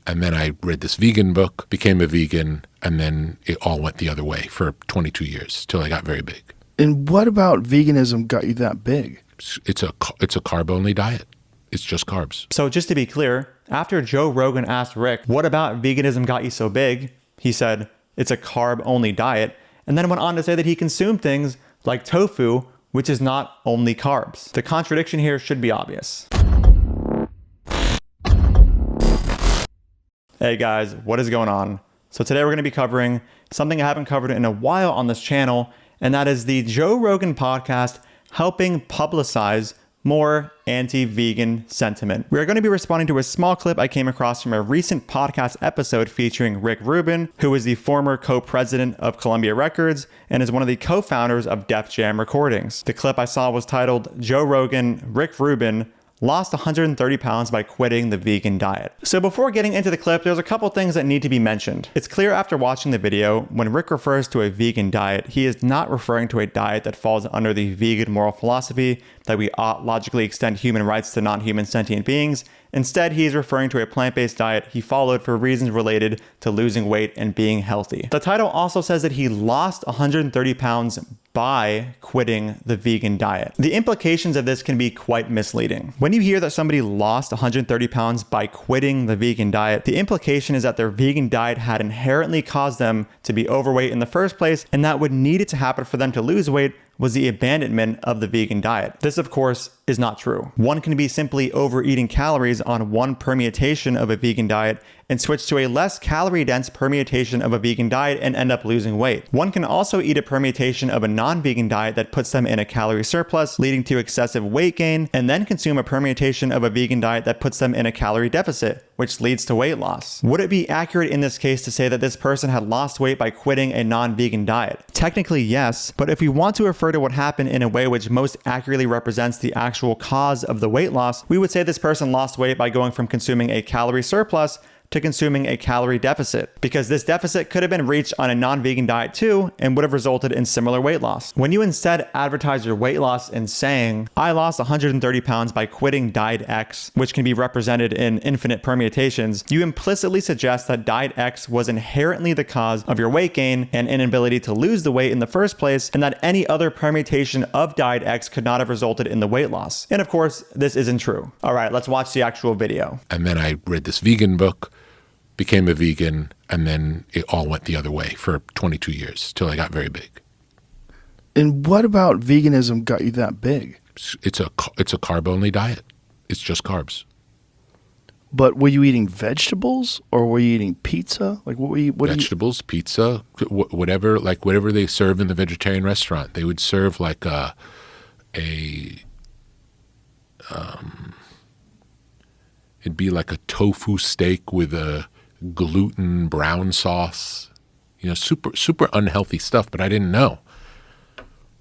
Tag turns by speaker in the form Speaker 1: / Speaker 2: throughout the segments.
Speaker 1: And then I read this vegan book, became a vegan, and then it all went the other way for 22 years till I got very big.
Speaker 2: And what about veganism got you that big?
Speaker 1: It's a carb-only diet. It's just carbs.
Speaker 3: So just to be clear, after Joe Rogan asked Rick, what about veganism got you so big? He said, it's a carb-only diet, and then went on to say that he consumed things like tofu, which is not only carbs. The contradiction here should be obvious. Hey guys, what is going on? So today we're going to be covering something I haven't covered in a while on this channel, and that is the Joe Rogan podcast helping publicize more anti-vegan sentiment. We are going to be responding to a small clip I came across from a recent podcast episode featuring Rick Rubin, who is the former co-president of Columbia Records and is one of the co-founders of Def Jam Recordings. The clip I saw was titled Joe Rogan, Rick Rubin, lost 130 pounds by quitting the vegan diet. So before getting into the clip, there's a couple things that need to be mentioned. It's clear after watching the video, when Rick refers to a vegan diet, he is not referring to a diet that falls under the vegan moral philosophy that we ought logically extend human rights to non-human sentient beings. Instead, he is referring to a plant-based diet he followed for reasons related to losing weight and being healthy. The title also says that he lost 130 pounds by quitting the vegan diet. The implications of this can be quite misleading. When you hear that somebody lost 130 pounds by quitting the vegan diet, the implication is that their vegan diet had inherently caused them to be overweight in the first place, and that what needed to happen for them to lose weight was the abandonment of the vegan diet. This, of course, is not true. One can be simply overeating calories on one permutation of a vegan diet and switch to a less calorie-dense permutation of a vegan diet and end up losing weight. One can also eat a permutation of a non-vegan diet that puts them in a calorie surplus, leading to excessive weight gain, and then consume a permutation of a vegan diet that puts them in a calorie deficit, which leads to weight loss. Would it be accurate in this case to say that this person had lost weight by quitting a non-vegan diet? Technically, yes, but if we want to refer to what happened in a way which most accurately represents the actual cause of the weight loss, we would say this person lost weight by going from consuming a calorie surplus to consuming a calorie deficit, because this deficit could have been reached on a non-vegan diet too and would have resulted in similar weight loss. When you instead advertise your weight loss in saying, I lost 130 pounds by quitting diet X, which can be represented in infinite permutations, you implicitly suggest that diet X was inherently the cause of your weight gain and inability to lose the weight in the first place, and that any other permutation of diet X could not have resulted in the weight loss. And of course, this isn't true. All right, let's watch the actual video.
Speaker 1: And then I read this vegan book, became a vegan, and then it all went the other way for 22 years till I got very big.
Speaker 2: And what about veganism got you that big?
Speaker 1: It's a carb-only diet. It's just carbs.
Speaker 2: But were you eating vegetables or were you eating pizza? Like what were you?
Speaker 1: Vegetables, pizza, whatever they serve in the vegetarian restaurant. They would serve like it'd be like a tofu steak with a gluten brown sauce, super unhealthy stuff, but I didn't know.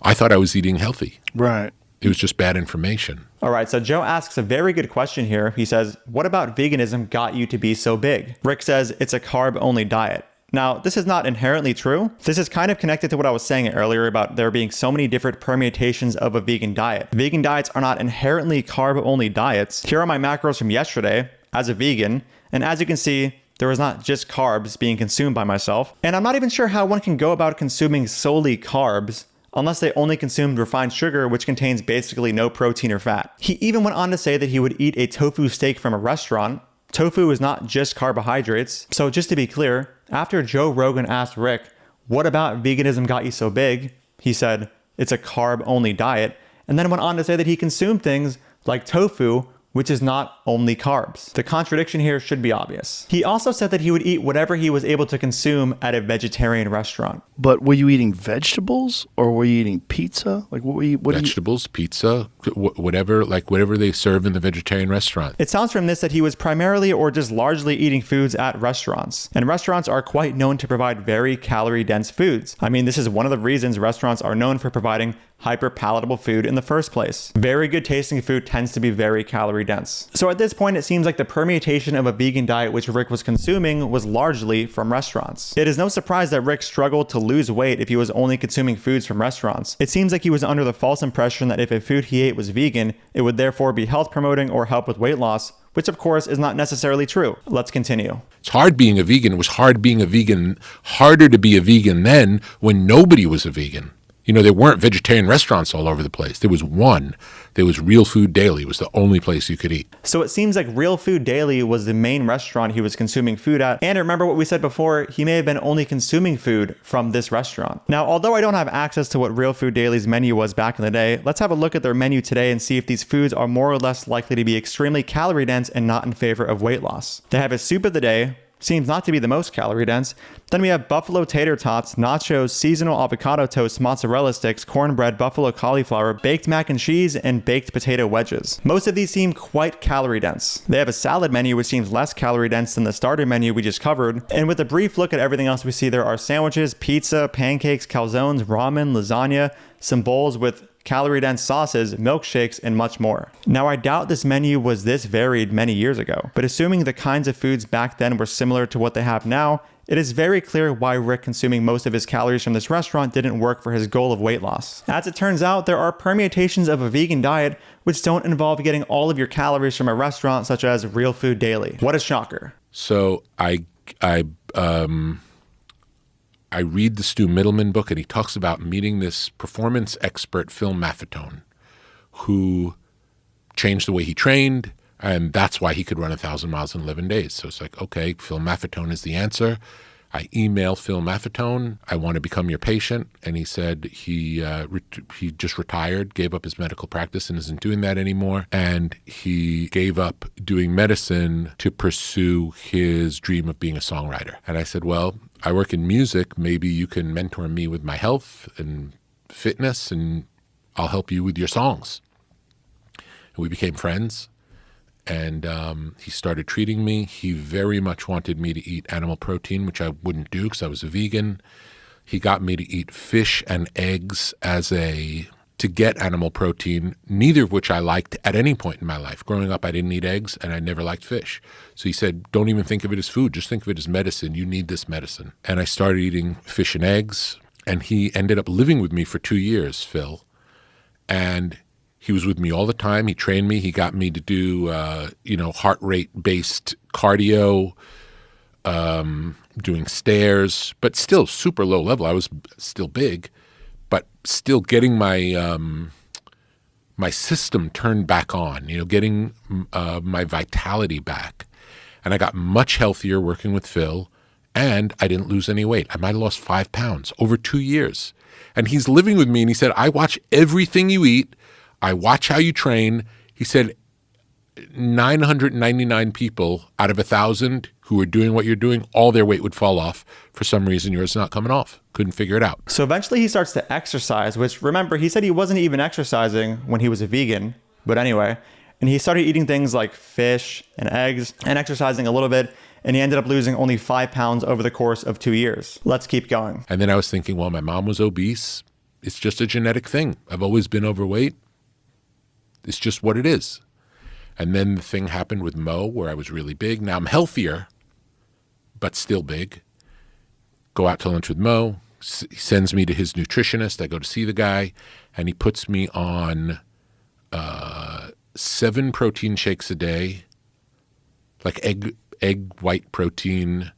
Speaker 1: I thought I was eating healthy.
Speaker 2: Right.
Speaker 1: It was just bad information.
Speaker 3: All right, so Joe asks a very good question here. He says, what about veganism got you to be so big? Rick says it's a carb-only diet. Now, this is not inherently true. This is kind of connected to what I was saying earlier about there being so many different permutations of a vegan diet. Vegan diets are not inherently carb-only diets. Here are my macros from yesterday as a vegan, and as you can see, there was not just carbs being consumed by myself. And I'm not even sure how one can go about consuming solely carbs unless they only consumed refined sugar, which contains basically no protein or fat. He even went on to say that he would eat a tofu steak from a restaurant. Tofu is not just carbohydrates. So just to be clear, after Joe Rogan asked Rick, what about veganism got you so big? He said, it's a carb-only diet, and then went on to say that he consumed things like tofu, which is not only carbs. The contradiction here should be obvious. He also said that he would eat whatever he was able to consume at a vegetarian restaurant.
Speaker 2: But were you eating vegetables or were you eating pizza? Like what were you?
Speaker 1: Vegetables, pizza, whatever they serve in the vegetarian restaurant.
Speaker 3: It sounds from this that he was primarily or just largely eating foods at restaurants. And restaurants are quite known to provide very calorie-dense foods. I mean, this is one of the reasons restaurants are known for providing hyper-palatable food in the first place. Very good tasting food tends to be very calorie dense. So at this point, it seems like the permutation of a vegan diet which Rick was consuming was largely from restaurants. It is no surprise that Rick struggled to lose weight if he was only consuming foods from restaurants. It seems like he was under the false impression that if a food he ate was vegan, it would therefore be health promoting or help with weight loss, which of course is not necessarily true. Let's continue.
Speaker 1: It's hard being a vegan. It was hard being a vegan, harder to be a vegan then when nobody was a vegan. You know, there weren't vegetarian restaurants all over the place. There was one. There was Real Food Daily. It was the only place you could eat.
Speaker 3: So it seems like Real Food Daily was the main restaurant he was consuming food at. And remember what we said before, he may have been only consuming food from this restaurant. Now, although I don't have access to what Real Food Daily's menu was back in the day, let's have a look at their menu today and see if these foods are more or less likely to be extremely calorie dense and not in favor of weight loss. They have a soup of the day. Seems not to be the most calorie dense. Then we have buffalo tater tots, nachos, seasonal avocado toast, mozzarella sticks, cornbread, buffalo cauliflower, baked mac and cheese, and baked potato wedges. Most of these seem quite calorie dense. They have a salad menu which seems less calorie dense than the starter menu we just covered. And with a brief look at everything else we see, there are sandwiches, pizza, pancakes, calzones, ramen, lasagna, some bowls with calorie-dense sauces, milkshakes, and much more. Now, I doubt this menu was this varied many years ago, but assuming the kinds of foods back then were similar to what they have now, it is very clear why Rick consuming most of his calories from this restaurant didn't work for his goal of weight loss. As it turns out, there are permutations of a vegan diet which don't involve getting all of your calories from a restaurant such as Real Food Daily. What a shocker.
Speaker 1: So I read the Stu Middleman book, and he talks about meeting this performance expert, Phil Maffetone, who changed the way he trained, and that's why he could run 1,000 miles in 11 days. So it's like, okay, Phil Maffetone is the answer. I email Phil Maffetone. I want to become your patient. And he said he just retired, gave up his medical practice and isn't doing that anymore. And he gave up doing medicine to pursue his dream of being a songwriter. And I said, well, I work in music. Maybe you can mentor me with my health and fitness, and I'll help you with your songs. And we became friends. And he started treating me. He very much wanted me to eat animal protein, which I wouldn't do because I was a vegan. He got me to eat fish and eggs to get animal protein, neither of which I liked at any point in my life. Growing up, I didn't eat eggs, and I never liked fish. So he said, don't even think of it as food. Just think of it as medicine. You need this medicine. And I started eating fish and eggs, and he ended up living with me for 2 years, Phil. And he was with me all the time. He trained me. He got me to do, heart rate-based cardio, doing stairs, but still super low level. I was still big, but still getting my my system turned back on, getting my vitality back. And I got much healthier working with Phil, and I didn't lose any weight. I might have lost 5 pounds over 2 years. And he's living with me, and he said, I watch everything you eat. I watch how you train. He said 999 people out of 1,000 who are doing what you're doing, all their weight would fall off. For some reason, yours is not coming off. Couldn't figure it out.
Speaker 3: So eventually he starts to exercise, which, remember, he said he wasn't even exercising when he was a vegan. But anyway, and he started eating things like fish and eggs and exercising a little bit. And he ended up losing only 5 pounds over the course of 2 years. Let's keep going.
Speaker 1: And then I was thinking, well, my mom was obese. It's just a genetic thing. I've always been overweight. It's just what it is. And then the thing happened with Mo where I was really big. Now I'm healthier, but still big. Go out to lunch with Mo. He sends me to his nutritionist. I go to see the guy, and he puts me on 7 protein shakes a day, like egg white protein,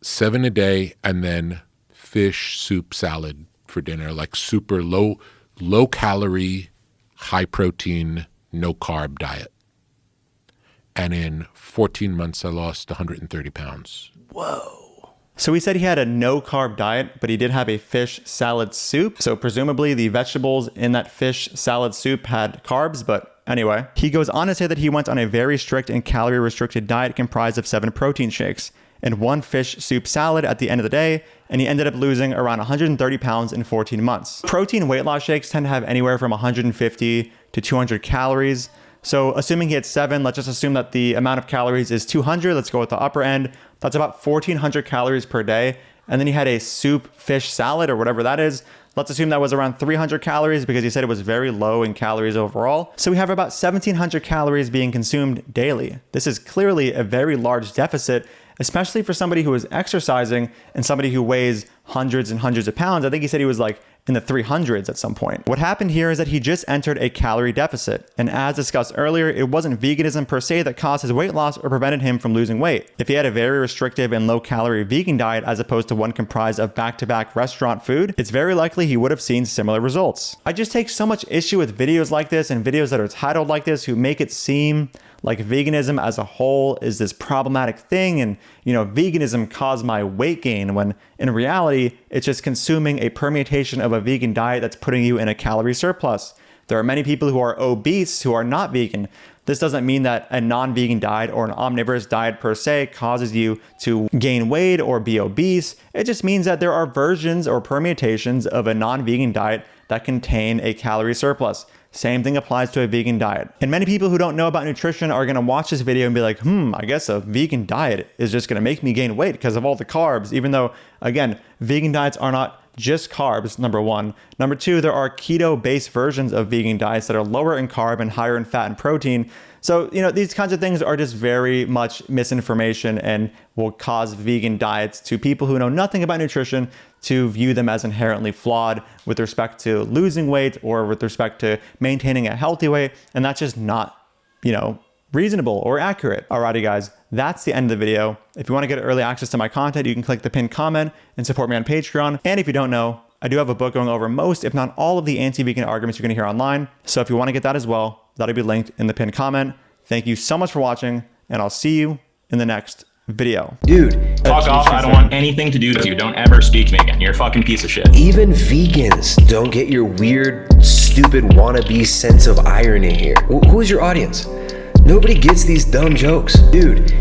Speaker 1: 7 a day, and then fish, soup, salad for dinner, like super low calorie, high protein, no carb diet. And in 14 months, I lost 130 pounds.
Speaker 2: Whoa.
Speaker 3: So he said he had a no carb diet, but he did have a fish salad soup. So presumably the vegetables in that fish salad soup had carbs, but anyway. He goes on to say that he went on a very strict and calorie restricted diet comprised of 7 protein shakes and 1 fish soup salad at the end of the day, and he ended up losing around 130 pounds in 14 months. Protein weight loss shakes tend to have anywhere from 150 to 200 calories. So assuming he had 7, let's just assume that the amount of calories is 200. Let's go with the upper end. That's about 1,400 calories per day. And then he had a soup fish salad or whatever that is. Let's assume that was around 300 calories because he said it was very low in calories overall. So we have about 1,700 calories being consumed daily. This is clearly a very large deficit, especially for somebody who is exercising and somebody who weighs hundreds and hundreds of pounds. I think he said he was like in the 300s at some point. What happened here is that he just entered a calorie deficit. And as discussed earlier, it wasn't veganism per se that caused his weight loss or prevented him from losing weight. If he had a very restrictive and low calorie vegan diet as opposed to one comprised of back-to-back restaurant food, it's very likely he would have seen similar results. I just take so much issue with videos like this and videos that are titled like this who make it seem like veganism as a whole is this problematic thing and, veganism caused my weight gain, when in reality, it's just consuming a permutation of a vegan diet that's putting you in a calorie surplus. There are many people who are obese who are not vegan. This doesn't mean that a non-vegan diet or an omnivorous diet per se causes you to gain weight or be obese. It just means that there are versions or permutations of a non-vegan diet that contain a calorie surplus. Same thing applies to a vegan diet. And many people who don't know about nutrition are gonna watch this video and be like, I guess a vegan diet is just gonna make me gain weight because of all the carbs, even though, again, vegan diets are not just carbs, number one. Number two, there are keto-based versions of vegan diets that are lower in carb and higher in fat and protein. So, these kinds of things are just very much misinformation and will cause vegan diets to people who know nothing about nutrition to view them as inherently flawed with respect to losing weight or with respect to maintaining a healthy weight. And that's just not, reasonable or accurate. Alrighty guys, that's the end of the video. If you want to get early access to my content, you can click the pinned comment and support me on Patreon. And if you don't know, I do have a book going over most, if not all, of the anti-vegan arguments you're going to hear online. So if you want to get that as well, that'll be linked in the pinned comment. Thank you so much for watching, and I'll see you in the next video.
Speaker 4: Dude.
Speaker 5: Fuck off, I don't want anything to do with you. Don't ever speak to me again. You're a fucking piece of shit.
Speaker 4: Even vegans don't get your weird, stupid wannabe sense of irony here. Who is your audience? Nobody gets these dumb jokes. Dude,